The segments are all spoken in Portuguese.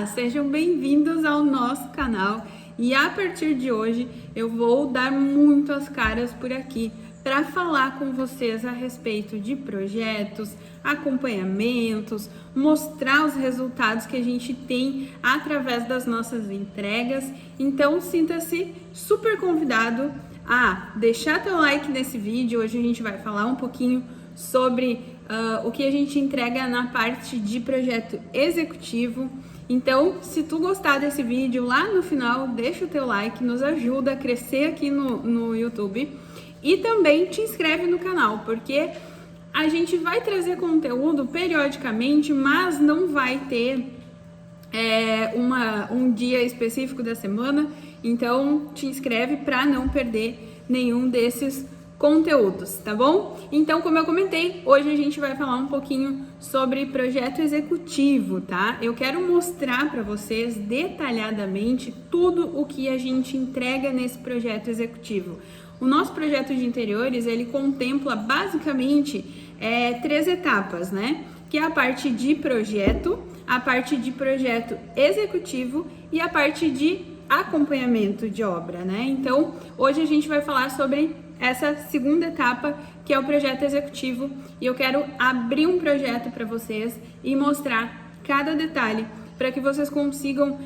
Olá, sejam bem-vindos ao nosso canal e a partir de hoje eu vou dar muito as caras por aqui para falar com vocês a respeito de projetos, acompanhamentos, mostrar os resultados que a gente tem através das nossas entregas. Então sinta-se super convidado a deixar teu like nesse vídeo. Hoje a gente vai falar um pouquinho sobre o que a gente entrega na parte de projeto executivo. Então, se tu gostar desse vídeo, lá no final, deixa o teu like, nos ajuda a crescer aqui no YouTube. E também te inscreve no canal, porque a gente vai trazer conteúdo periodicamente, mas não vai ter um dia específico da semana. Então, te inscreve para não perder nenhum desses conteúdos, tá bom? Então, como eu comentei, hoje a gente vai falar um pouquinho sobre projeto executivo, tá? Eu quero mostrar para vocês detalhadamente tudo o que a gente entrega nesse projeto executivo. O nosso projeto de interiores, ele contempla basicamente 3 etapas, né? Que é a parte de projeto, a parte de projeto executivo e a parte de acompanhamento de obra, né? Então, hoje a gente vai falar sobre essa segunda etapa, que é o projeto executivo, e eu quero abrir um projeto para vocês e mostrar cada detalhe para que vocês consigam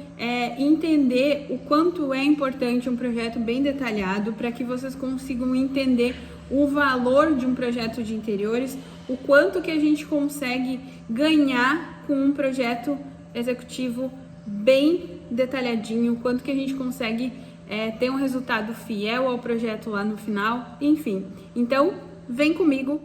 entender o quanto é importante um projeto bem detalhado, para que vocês consigam entender o valor de um projeto de interiores, o quanto que a gente consegue ganhar com um projeto executivo bem detalhadinho, o quanto que a gente consegue ter um resultado fiel ao projeto lá no final, enfim. Então, vem comigo.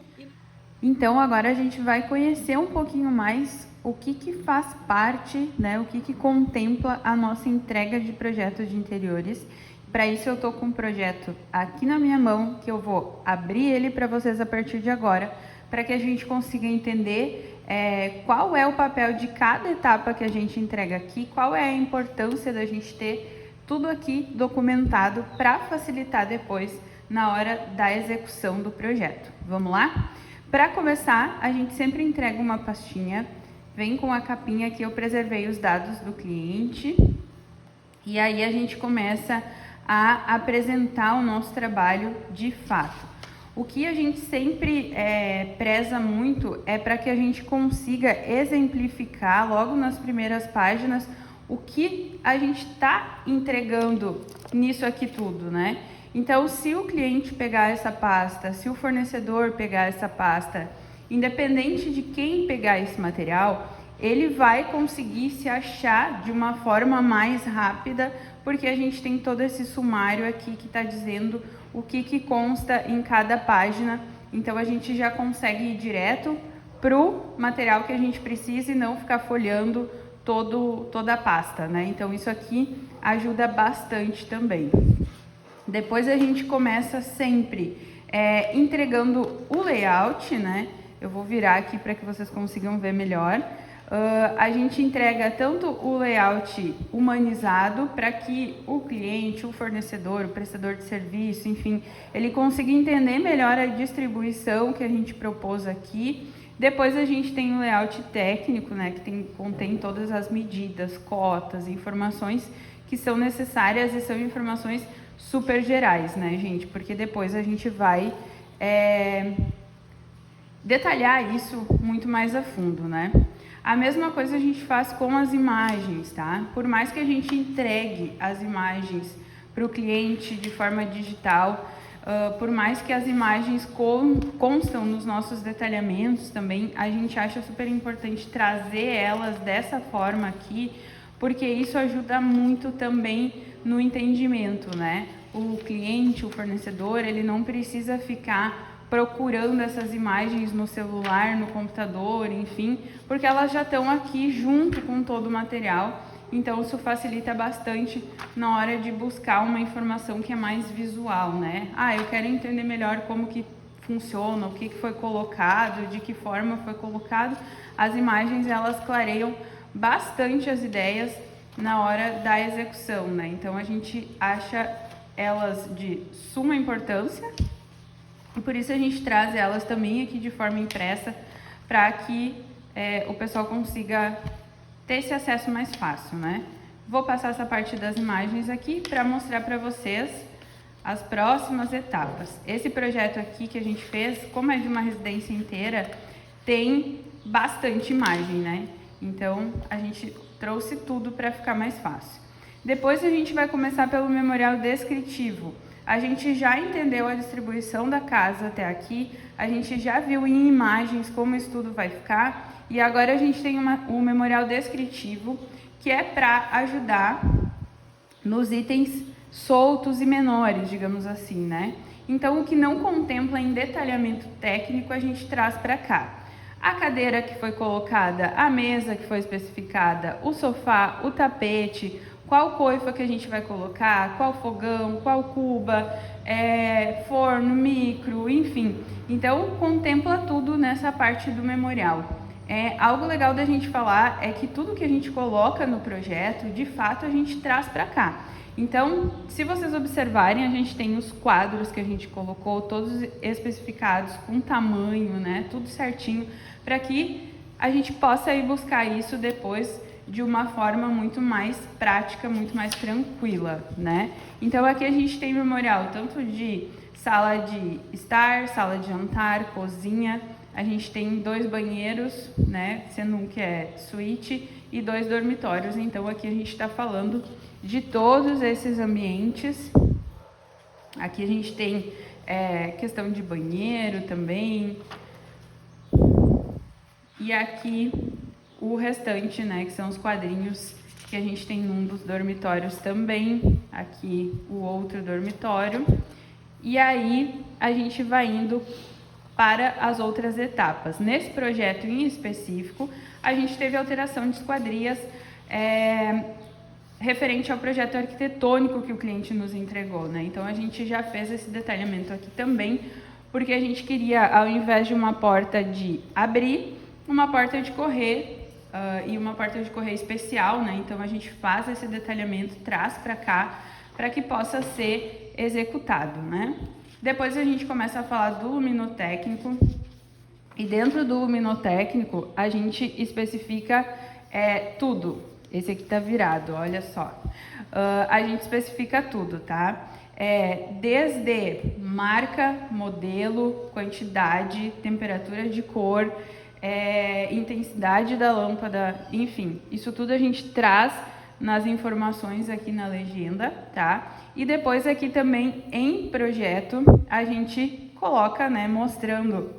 Então, agora a gente vai conhecer um pouquinho mais o que faz parte, né, o que contempla a nossa entrega de projetos de interiores. Para isso, eu tô com um projeto aqui na minha mão, que eu vou abrir ele para vocês a partir de agora, para que a gente consiga entender qual é o papel de cada etapa que a gente entrega aqui, qual é a importância da gente ter tudo aqui documentado para facilitar depois na hora da execução do projeto. Vamos lá? Para começar, a gente sempre entrega uma pastinha, vem com a capinha que eu preservei os dados do cliente, e aí a gente começa a apresentar o nosso trabalho de fato. O que a gente sempre preza muito é para que a gente consiga exemplificar logo nas primeiras páginas o que a gente está entregando nisso aqui tudo, né? Então, se o cliente pegar essa pasta, se o fornecedor pegar essa pasta, independente de quem pegar esse material, ele vai conseguir se achar de uma forma mais rápida, porque a gente tem todo esse sumário aqui que está dizendo o que consta em cada página. Então, a gente já consegue ir direto para o material que a gente precisa e não ficar folhando toda a pasta, né? Então, isso aqui ajuda bastante também. Depois a gente começa sempre entregando o layout, né? Eu vou virar aqui para que vocês consigam ver melhor. A gente entrega tanto o layout humanizado para que o cliente, o fornecedor, o prestador de serviço, enfim, ele consiga entender melhor a distribuição que a gente propôs aqui. Depois a gente tem o layout técnico, né, que contém todas as medidas, cotas, informações que são necessárias e são informações super gerais, né, gente? Porque depois a gente vai detalhar isso muito mais a fundo, né? A mesma coisa a gente faz com as imagens, tá? Por mais que a gente entregue as imagens para o cliente de forma digital, por mais que as imagens constam nos nossos detalhamentos também, a gente acha super importante trazer elas dessa forma aqui, porque isso ajuda muito também no entendimento, né? O cliente, o fornecedor, ele não precisa ficar procurando essas imagens no celular, no computador, enfim, porque elas já estão aqui junto com todo o material. Então, isso facilita bastante na hora de buscar uma informação que é mais visual, né? Eu quero entender melhor como que funciona, o que foi colocado, de que forma foi colocado. As imagens, elas clareiam bastante as ideias na hora da execução, né? Então, a gente acha elas de suma importância e por isso a gente traz elas também aqui de forma impressa para que o pessoal consiga ter esse acesso mais fácil, né? Vou passar essa parte das imagens aqui para mostrar para vocês as próximas etapas. Esse projeto aqui que a gente fez, como é de uma residência inteira, tem bastante imagem, né? Então, a gente trouxe tudo para ficar mais fácil. Depois a gente vai começar pelo memorial descritivo. A gente já entendeu a distribuição da casa até aqui, a gente já viu em imagens como isso tudo vai ficar, e agora a gente tem um memorial descritivo, que é para ajudar nos itens soltos e menores, digamos assim, né? Então, o que não contempla em detalhamento técnico, a gente traz para cá. A cadeira que foi colocada, a mesa que foi especificada, o sofá, o tapete, qual coifa que a gente vai colocar, qual fogão, qual cuba, forno, micro, enfim. Então, contempla tudo nessa parte do memorial. Algo legal da gente falar é que tudo que a gente coloca no projeto, de fato, a gente traz para cá. Então, se vocês observarem, a gente tem os quadros que a gente colocou, todos especificados com tamanho, né? Tudo certinho, para que a gente possa ir buscar isso depois de uma forma muito mais prática, muito mais tranquila, né? Então, aqui a gente tem memorial tanto de sala de estar, sala de jantar, cozinha. A gente tem 2 banheiros, né? Sendo um que é suíte e 2 dormitórios. Então, aqui a gente está falando de todos esses ambientes. Aqui a gente tem questão de banheiro também. E aqui o restante, né, que são os quadrinhos que a gente tem num dos dormitórios também. Aqui o outro dormitório. E aí a gente vai indo para as outras etapas. Nesse projeto em específico, a gente teve alteração de esquadrias referente ao projeto arquitetônico que o cliente nos entregou, né? Então, a gente já fez esse detalhamento aqui também, porque a gente queria, ao invés de uma porta de abrir, uma porta de correr e uma porta de correr especial, né? Então, a gente faz esse detalhamento, traz para cá, para que possa ser executado, né? Depois a gente começa a falar do luminotécnico, e dentro do luminotécnico a gente especifica tudo. Esse aqui tá virado, olha só. A gente especifica tudo, tá? Desde marca, modelo, quantidade, temperatura de cor, intensidade da lâmpada, enfim. Isso tudo a gente traz nas informações aqui na legenda, tá? E depois aqui também em projeto a gente coloca, né, mostrando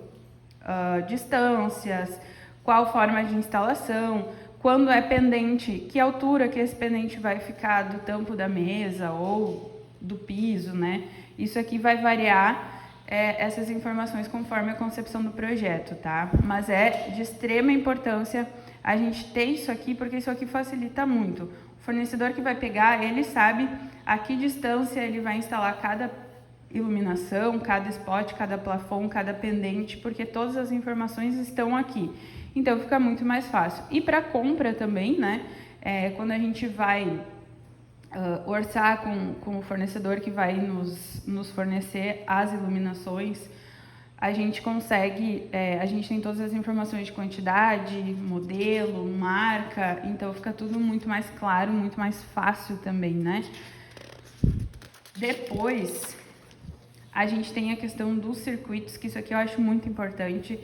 distâncias, qual forma de instalação, quando é pendente, que altura que esse pendente vai ficar do tampo da mesa ou do piso, né? Isso aqui vai variar essas informações conforme a concepção do projeto, tá? Mas é de extrema importância a gente ter isso aqui, porque isso aqui facilita muito. O fornecedor que vai pegar, ele sabe a que distância ele vai instalar cada iluminação, cada spot, cada plafond, cada pendente, porque todas as informações estão aqui. Então, fica muito mais fácil. E para compra também, né? Quando a gente vai orçar com o fornecedor que vai nos fornecer as iluminações, a gente consegue, a gente tem todas as informações de quantidade, modelo, marca, então fica tudo muito mais claro, muito mais fácil também, né? Depois, a gente tem a questão dos circuitos, que isso aqui eu acho muito importante.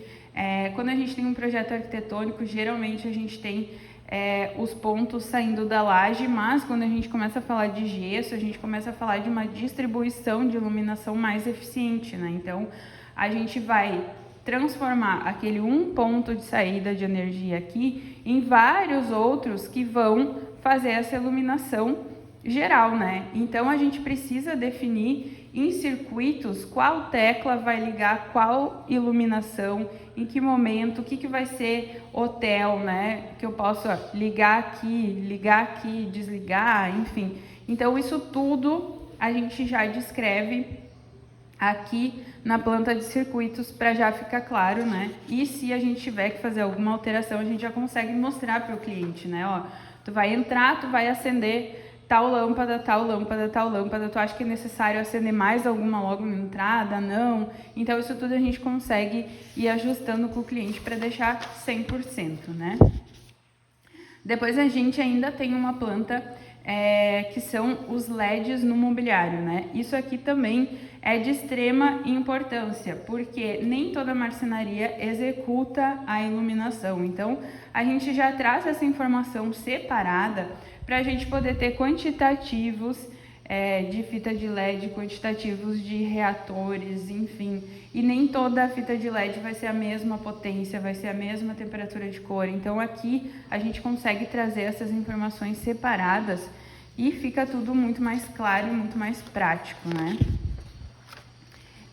Quando a gente tem um projeto arquitetônico, geralmente a gente tem os pontos saindo da laje, mas quando a gente começa a falar de gesso, a gente começa a falar de uma distribuição de iluminação mais eficiente, né? Então, a gente vai transformar aquele um ponto de saída de energia aqui em vários outros que vão fazer essa iluminação geral, né? Então, a gente precisa definir em circuitos qual tecla vai ligar qual iluminação, em que momento, o que vai ser hotel, né? Que eu possa ligar aqui, desligar, enfim. Então, isso tudo a gente já descreve aqui na planta de circuitos para já ficar claro, né? E se a gente tiver que fazer alguma alteração, a gente já consegue mostrar para o cliente, né? Ó, tu vai entrar, tu vai acender tal lâmpada, tal lâmpada, tal lâmpada, tu acha que é necessário acender mais alguma logo na entrada? Não. Então, isso tudo a gente consegue ir ajustando com o cliente para deixar 100%, né? Depois a gente ainda tem uma planta que são os LEDs no mobiliário, né? Isso aqui também é de extrema importância, porque nem toda marcenaria executa a iluminação. Então, a gente já traz essa informação separada para a gente poder ter quantitativos de fita de LED, quantitativos de reatores, enfim. E nem toda a fita de LED vai ser a mesma potência, vai ser a mesma temperatura de cor. Então aqui a gente consegue trazer essas informações separadas e fica tudo muito mais claro e muito mais prático, né?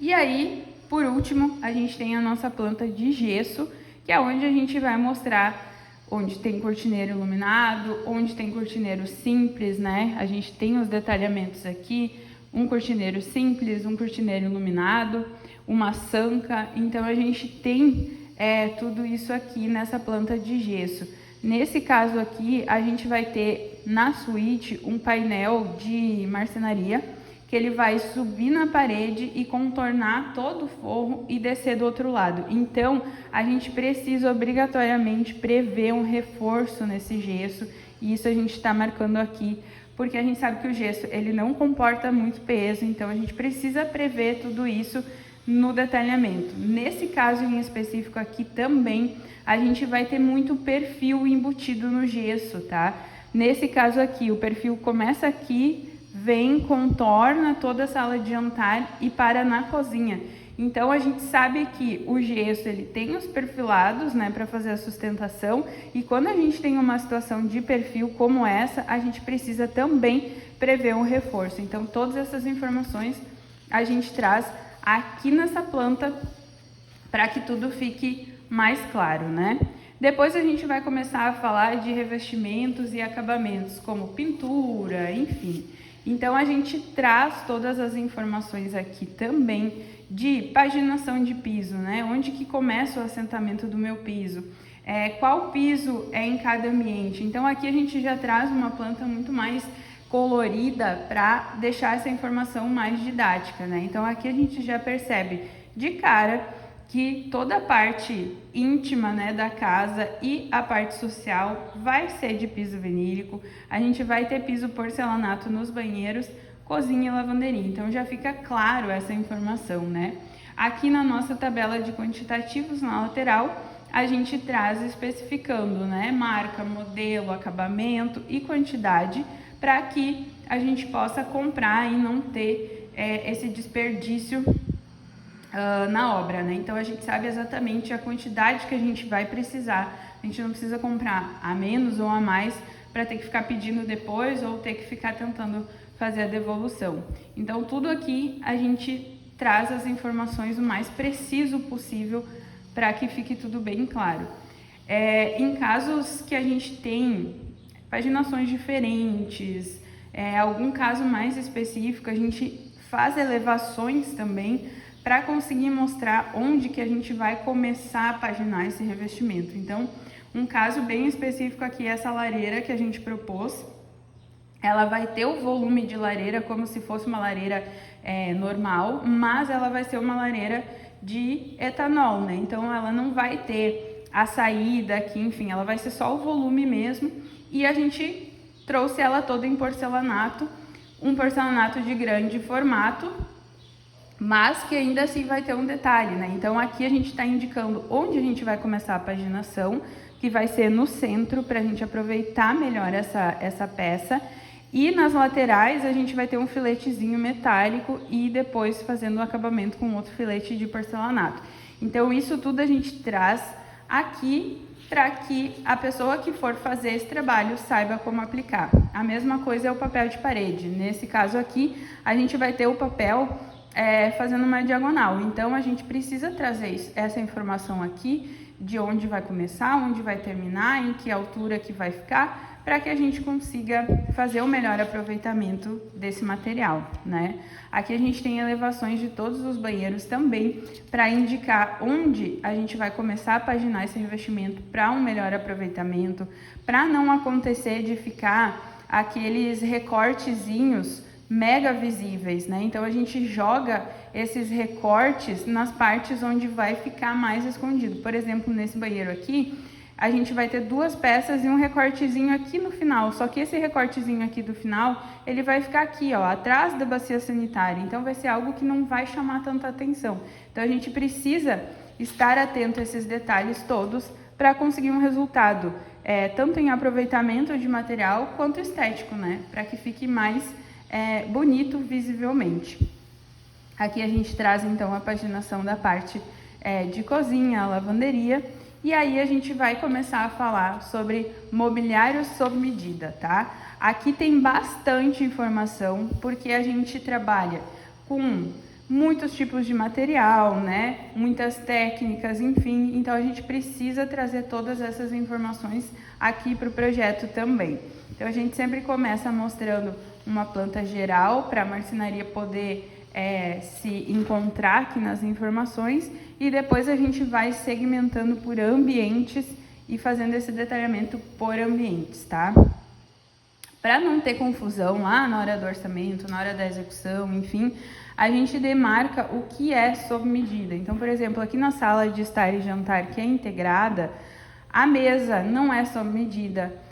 E aí, por último, a gente tem a nossa planta de gesso, que é onde a gente vai mostrar onde tem cortineiro iluminado, onde tem cortineiro simples, né? A gente tem os detalhamentos aqui, um cortineiro simples, um cortineiro iluminado, uma sanca. Então a gente tem tudo isso aqui nessa planta de gesso. Nesse caso aqui, a gente vai ter na suíte um painel de marcenaria, que ele vai subir na parede e contornar todo o forro e descer do outro lado. Então, a gente precisa obrigatoriamente prever um reforço nesse gesso, e isso a gente está marcando aqui, porque a gente sabe que o gesso ele não comporta muito peso, então a gente precisa prever tudo isso no detalhamento. Nesse caso em específico aqui também, a gente vai ter muito perfil embutido no gesso, tá? Nesse caso aqui, o perfil começa aqui, vem, contorna toda a sala de jantar e para na cozinha. Então a gente sabe que o gesso ele tem os perfilados, né, para fazer a sustentação, e quando a gente tem uma situação de perfil como essa, a gente precisa também prever um reforço. Então todas essas informações a gente traz aqui nessa planta para que tudo fique mais claro, né? Depois a gente vai começar a falar de revestimentos e acabamentos, como pintura, enfim. Então a gente traz todas as informações aqui também de paginação de piso, né? Onde que começa o assentamento do meu piso, qual piso é em cada ambiente. Então aqui a gente já traz uma planta muito mais colorida para deixar essa informação mais didática, né? Então aqui a gente já percebe de cara que toda a parte íntima, né, da casa e a parte social vai ser de piso vinílico. A gente vai ter piso porcelanato nos banheiros, cozinha e lavanderia. Então já fica claro essa informação, né? Aqui na nossa tabela de quantitativos na lateral, a gente traz especificando, né, marca, modelo, acabamento e quantidade, para que a gente possa comprar e não ter esse desperdício na obra, né? Então a gente sabe exatamente a quantidade que a gente vai precisar. A gente não precisa comprar a menos ou a mais para ter que ficar pedindo depois ou ter que ficar tentando fazer a devolução. Então tudo aqui a gente traz as informações o mais preciso possível para que fique tudo bem claro. Em casos que a gente tem paginações diferentes, algum caso mais específico, a gente faz elevações também para conseguir mostrar onde que a gente vai começar a paginar esse revestimento. Então, um caso bem específico aqui é essa lareira que a gente propôs. Ela vai ter o volume de lareira como se fosse uma lareira normal, mas ela vai ser uma lareira de etanol, né? Então, ela não vai ter a saída aqui, enfim, ela vai ser só o volume mesmo. E a gente trouxe ela toda em porcelanato, um porcelanato de grande formato, mas que ainda assim vai ter um detalhe, né? Então aqui a gente está indicando onde a gente vai começar a paginação, que vai ser no centro, para a gente aproveitar melhor essa peça. E nas laterais a gente vai ter um filetezinho metálico e depois fazendo o acabamento com outro filete de porcelanato. Então isso tudo a gente traz aqui para que a pessoa que for fazer esse trabalho saiba como aplicar. A mesma coisa é o papel de parede. Nesse caso aqui, a gente vai ter o papel fazendo uma diagonal. Então, a gente precisa trazer essa informação aqui de onde vai começar, onde vai terminar, em que altura que vai ficar, para que a gente consiga fazer o melhor aproveitamento desse material, né? Aqui a gente tem elevações de todos os banheiros também, para indicar onde a gente vai começar a paginar esse revestimento para um melhor aproveitamento, para não acontecer de ficar aqueles recortezinhos mega visíveis, né? Então a gente joga esses recortes nas partes onde vai ficar mais escondido. Por exemplo, nesse banheiro aqui, a gente vai ter 2 peças e um recortezinho aqui no final, só que esse recortezinho aqui do final, ele vai ficar aqui, ó, atrás da bacia sanitária, então vai ser algo que não vai chamar tanta atenção. Então a gente precisa estar atento a esses detalhes todos para conseguir um resultado, tanto em aproveitamento de material quanto estético, né, para que fique mais bonito visivelmente. Aqui a gente traz então a paginação da parte de cozinha, a lavanderia, e aí a gente vai começar a falar sobre mobiliário sob medida, tá? Aqui tem bastante informação, porque a gente trabalha com muitos tipos de material, né? Muitas técnicas, enfim, então a gente precisa trazer todas essas informações aqui para o projeto também. Então a gente sempre começa mostrando uma planta geral para a marcenaria poder se encontrar aqui nas informações, e depois a gente vai segmentando por ambientes e fazendo esse detalhamento por ambientes, tá? Para não ter confusão lá na hora do orçamento, na hora da execução, enfim, a gente demarca o que é sob medida. Então, por exemplo, aqui na sala de estar e jantar, que é integrada, a mesa não é sob medida,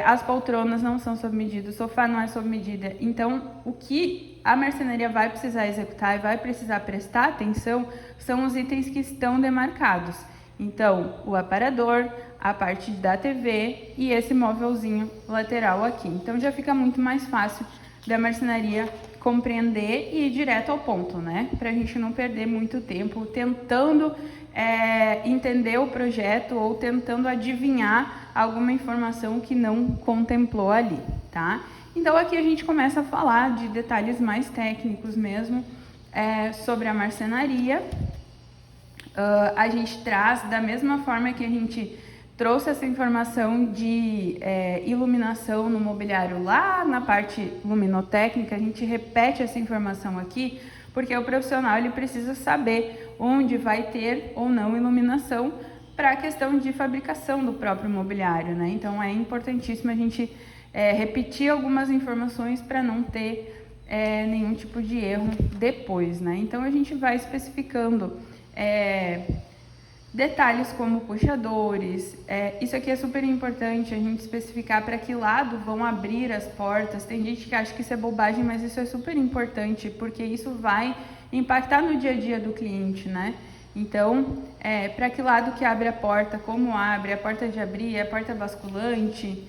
as poltronas não são sob medida, o sofá não é sob medida. Então, o que a marcenaria vai precisar executar e vai precisar prestar atenção são os itens que estão demarcados. Então, o aparador, a parte da TV e esse móvelzinho lateral aqui. Então, já fica muito mais fácil da marcenaria compreender e ir direto ao ponto, né? Para a gente não perder muito tempo tentando entender o projeto ou tentando adivinhar alguma informação que não contemplou ali, tá? Então aqui a gente começa a falar de detalhes mais técnicos mesmo sobre a marcenaria. A gente traz da mesma forma que a gente trouxe essa informação de iluminação no mobiliário lá na parte luminotécnica, a gente repete essa informação aqui, porque o profissional ele precisa saber onde vai ter ou não iluminação para a questão de fabricação do próprio mobiliário, né? Então é importantíssimo a gente repetir algumas informações para não ter nenhum tipo de erro depois, né? Então a gente vai especificando detalhes como puxadores, isso aqui é super importante a gente especificar para que lado vão abrir as portas. Tem gente que acha que isso é bobagem, mas isso é super importante, porque isso vai impactar no dia a dia do cliente, né? Então, para que lado que abre a porta, como abre, a porta de abrir, a porta basculante,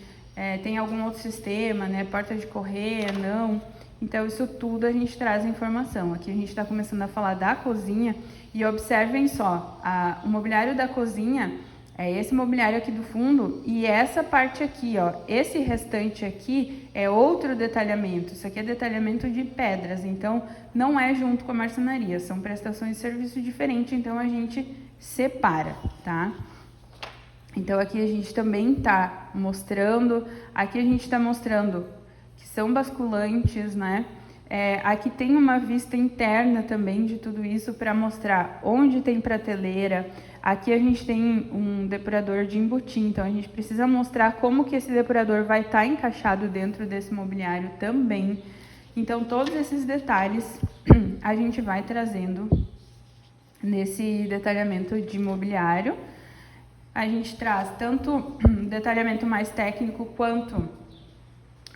tem algum outro sistema, né? Porta de correr, não. Então, isso tudo a gente traz informação. Aqui a gente está começando a falar da cozinha e observem só, o mobiliário da cozinha é esse mobiliário aqui do fundo e essa parte aqui, ó, esse restante aqui é outro detalhamento. Isso aqui é detalhamento de pedras, então não é junto com a marcenaria, são prestações de serviço diferentes, então a gente separa, tá? Então aqui a gente também tá mostrando, aqui a gente está mostrando que são basculantes, né? Aqui tem uma vista interna também de tudo isso para mostrar onde tem prateleira. Aqui a gente tem um depurador de embutir, então a gente precisa mostrar como que esse depurador vai estar encaixado dentro desse mobiliário também. Então todos esses detalhes a gente vai trazendo nesse detalhamento de mobiliário. A gente traz tanto detalhamento mais técnico quanto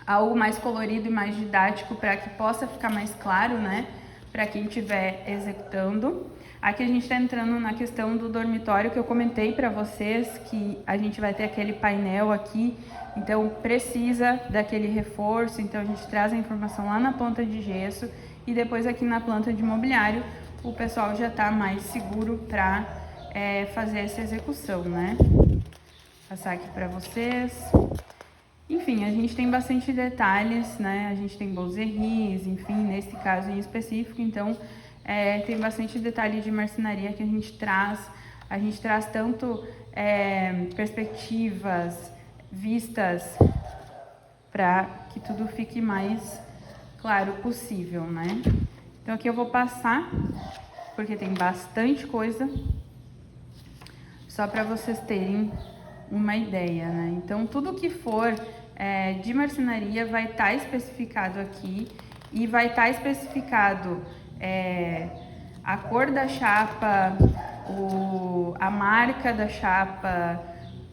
algo mais colorido e mais didático para que possa ficar mais claro, né, para quem estiver executando. Aqui a gente está entrando na questão do dormitório que eu comentei para vocês, que a gente vai ter aquele painel aqui, então precisa daquele reforço, então a gente traz a informação lá na planta de gesso e depois aqui na planta de mobiliário o pessoal já está mais seguro para fazer essa execução, né. Vou passar aqui para vocês. Enfim, a gente tem bastante detalhes, né? A gente tem bolseries, enfim, nesse caso em específico, então tem bastante detalhe de marcenaria que a gente traz. A gente traz tanto perspectivas, vistas, para que tudo fique mais claro possível, né? Então aqui eu vou passar, porque tem bastante coisa, só para vocês terem uma ideia, né? Então tudo que for de marcenaria vai estar especificado aqui e vai estar especificado a cor da chapa, a marca da chapa,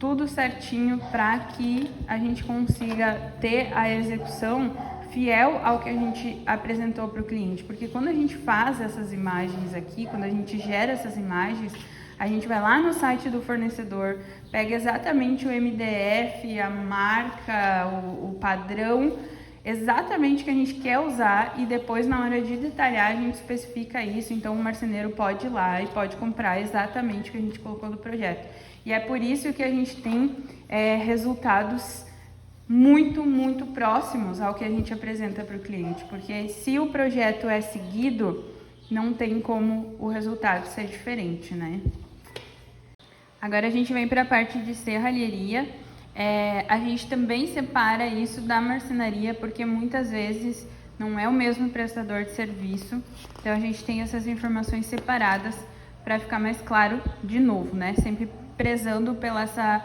tudo certinho para que a gente consiga ter a execução fiel ao que a gente apresentou para o cliente. Porque quando a gente faz essas imagens aqui, quando a gente gera essas imagens, a gente vai lá no site do fornecedor, pega exatamente o MDF, a marca, o padrão, exatamente o que a gente quer usar, e depois na hora de detalhar a gente especifica isso. Então o marceneiro pode ir lá e pode comprar exatamente o que a gente colocou no projeto. E é por isso que a gente tem resultados muito próximos ao que a gente apresenta para o cliente, porque se o projeto é seguido, não tem como o resultado ser diferente, né? Agora a gente vem para a parte de serralheria. A gente também separa isso da marcenaria, porque muitas vezes não é o mesmo prestador de serviço, então a gente tem essas informações separadas para ficar mais claro de novo, né? Sempre prezando pela essa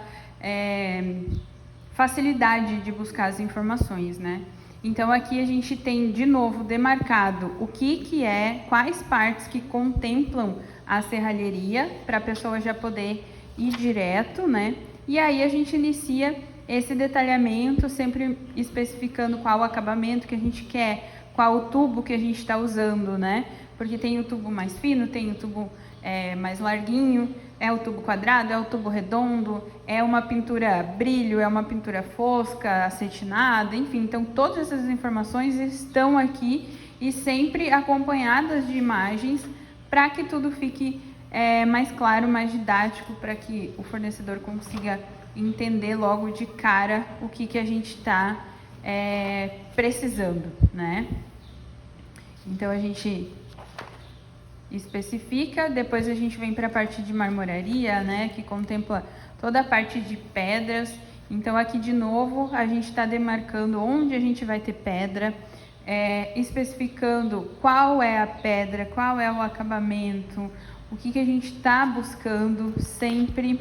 facilidade de buscar as informações, né? Então aqui a gente tem de novo demarcado o que é, quais partes que contemplam a serralheria, para a pessoa já poder ir direto, né? E aí a gente inicia esse detalhamento, sempre especificando qual o acabamento que a gente quer, qual o tubo que a gente está usando, né? Porque tem o tubo mais fino, tem o tubo mais larguinho, é o tubo quadrado, é o tubo redondo, é uma pintura brilho, é uma pintura fosca, acetinada, enfim. Então todas essas informações estão aqui e sempre acompanhadas de imagens para que tudo fique mais claro, mais didático, para que o fornecedor consiga entender logo de cara o que a gente está precisando, né? Então a gente especifica, depois a gente vem para a parte de marmoraria, né, que contempla toda a parte de pedras. Então aqui de novo a gente está demarcando onde a gente vai ter pedra, especificando qual é a pedra, qual é o acabamento, o que a gente está buscando sempre.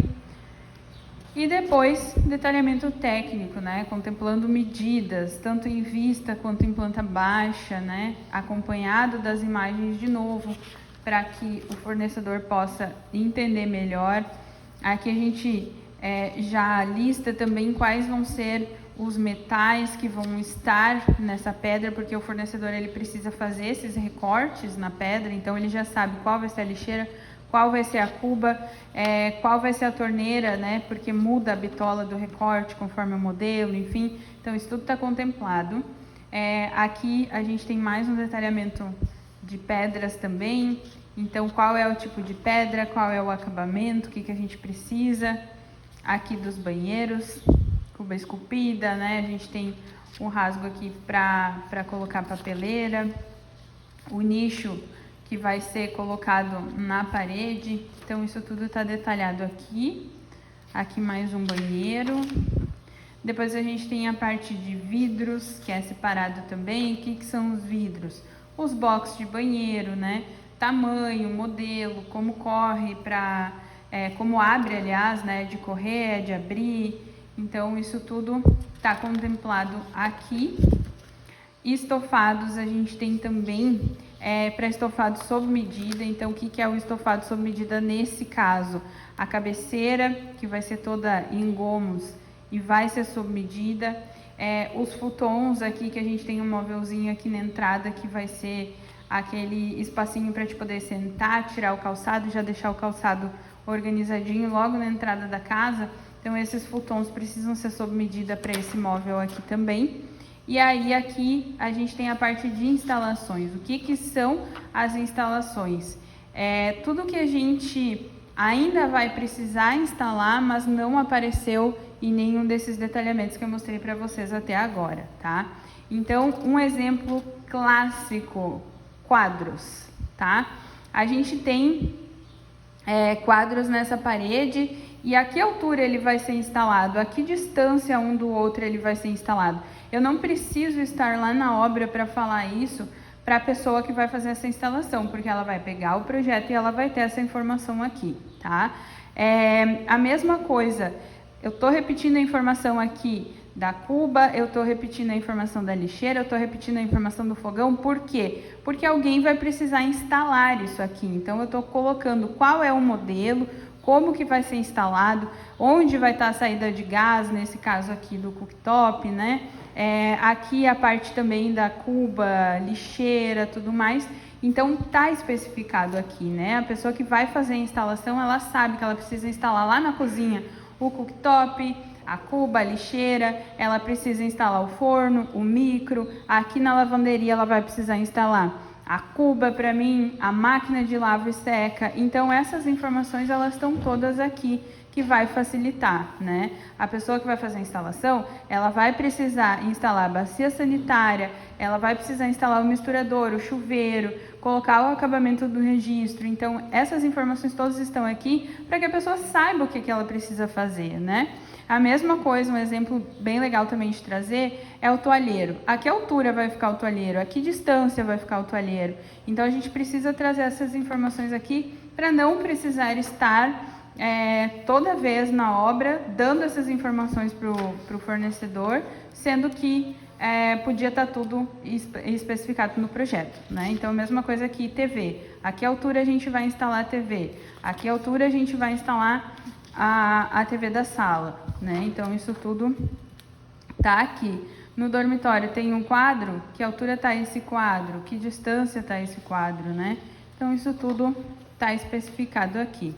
E depois detalhamento técnico, né, contemplando medidas, tanto em vista quanto em planta baixa, né, acompanhado das imagens de novo, para que o fornecedor possa entender melhor. Aqui a gente já lista também quais vão ser os metais que vão estar nessa pedra, porque o fornecedor ele precisa fazer esses recortes na pedra, então ele já sabe qual vai ser a lixeira, qual vai ser a cuba, qual vai ser a torneira, né? Porque muda a bitola do recorte conforme o modelo, enfim. Então isso tudo está contemplado. Aqui a gente tem mais um detalhamento de pedras também. Então qual é o tipo de pedra, qual é o acabamento, o que a gente precisa. Aqui dos banheiros, cuba esculpida, né? A gente tem um rasgo aqui para colocar papeleira, o nicho que vai ser colocado na parede. Então isso tudo está detalhado aqui. Aqui mais um banheiro. Depois a gente tem a parte de vidros, que é separado também. O que são os vidros? Os boxes de banheiro, né? Tamanho, modelo, como corre como abre, aliás, né? De correr, de abrir. Então isso tudo está contemplado aqui. Estofados a gente tem também para estofado sob medida. Então o que é o estofado sob medida nesse caso? A cabeceira, que vai ser toda em gomos e vai ser sob medida. Os futons aqui, que a gente tem um móvelzinho aqui na entrada, que vai ser aquele espacinho para te poder sentar, tirar o calçado, já deixar o calçado organizadinho logo na entrada da casa. Então esses futons precisam ser sob medida para esse móvel aqui também. E aí aqui a gente tem a parte de instalações. O que são as instalações? Tudo que a gente ainda vai precisar instalar, mas não apareceu em nenhum desses detalhamentos que eu mostrei para vocês até agora, tá? Então, um exemplo clássico, quadros, tá? A gente tem quadros nessa parede, e a que altura ele vai ser instalado, a que distância um do outro ele vai ser instalado. Eu não preciso estar lá na obra para falar isso para a pessoa que vai fazer essa instalação, porque ela vai pegar o projeto e ela vai ter essa informação aqui, tá? A mesma coisa, eu estou repetindo a informação aqui da cuba, eu estou repetindo a informação da lixeira, eu estou repetindo a informação do fogão. Por quê? Porque alguém vai precisar instalar isso aqui. Então eu estou colocando qual é o modelo, como que vai ser instalado, onde vai estar a saída de gás, nesse caso aqui do cooktop, né? Aqui a parte também da cuba, lixeira, tudo mais. Então tá especificado aqui, né? A pessoa que vai fazer a instalação, ela sabe que ela precisa instalar lá na cozinha o cooktop, a cuba, a lixeira, ela precisa instalar o forno, o micro. Aqui na lavanderia ela vai precisar instalar a cuba para mim, a máquina de lava e seca. Então essas informações elas estão todas aqui, que vai facilitar, né? A pessoa que vai fazer a instalação, ela vai precisar instalar a bacia sanitária, ela vai precisar instalar o misturador, o chuveiro, colocar o acabamento do registro. Então essas informações todas estão aqui para que a pessoa saiba o que ela precisa fazer, né? A mesma coisa, um exemplo bem legal também de trazer é o toalheiro. A que altura vai ficar o toalheiro? A que distância vai ficar o toalheiro? Então a gente precisa trazer essas informações aqui para não precisar estar toda vez na obra dando essas informações para o fornecedor, sendo que podia estar tudo especificado no projeto, né? Então a mesma coisa aqui, TV. A que altura a gente vai instalar a TV? A que altura a gente vai instalar a TV da sala, né? Então isso tudo tá aqui. No dormitório tem um quadro, que altura tá esse quadro, que distância tá esse quadro, né? Então isso tudo tá especificado aqui.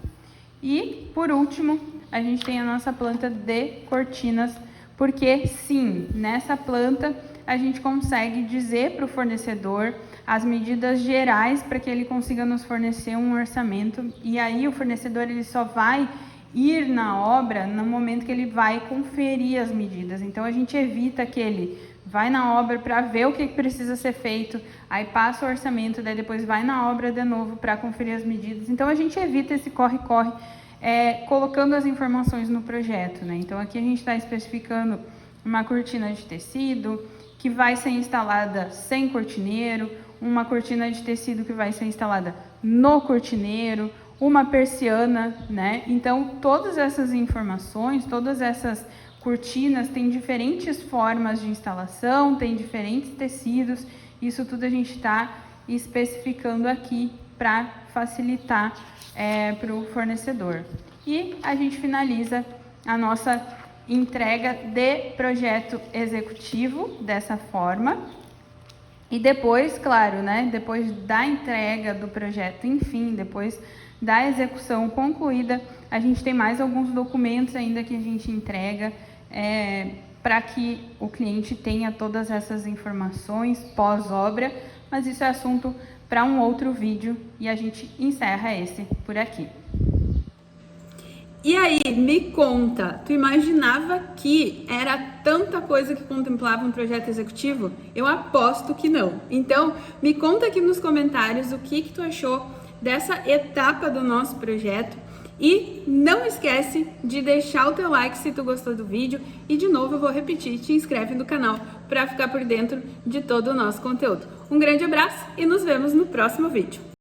E por último, a gente tem a nossa planta de cortinas, porque sim, nessa planta a gente consegue dizer para o fornecedor as medidas gerais para que ele consiga nos fornecer um orçamento, e aí o fornecedor ele só vai ir na obra no momento que ele vai conferir as medidas. Então a gente evita que ele vai na obra para ver o que precisa ser feito, aí passa o orçamento, daí depois vai na obra de novo para conferir as medidas. Então a gente evita esse corre-corre, colocando as informações no projeto, né? Então aqui a gente está especificando uma cortina de tecido que vai ser instalada sem cortineiro, uma cortina de tecido que vai ser instalada no cortineiro, uma persiana, né? Então todas essas informações, todas essas cortinas têm diferentes formas de instalação, tem diferentes tecidos. Isso tudo a gente está especificando aqui para facilitar para o fornecedor. E a gente finaliza a nossa entrega de projeto executivo dessa forma. E depois, claro, né? Depois da entrega do projeto, enfim, depois da execução concluída, a gente tem mais alguns documentos ainda que a gente entrega para que o cliente tenha todas essas informações pós-obra, mas isso é assunto para um outro vídeo e a gente encerra esse por aqui. E aí, me conta, tu imaginava que era tanta coisa que contemplava um projeto executivo? Eu aposto que não. Então, me conta aqui nos comentários o que tu achou dessa etapa do nosso projeto. E não esquece de deixar o teu like se tu gostou do vídeo. E de novo eu vou repetir, te inscreve no canal para ficar por dentro de todo o nosso conteúdo. Um grande abraço e nos vemos no próximo vídeo.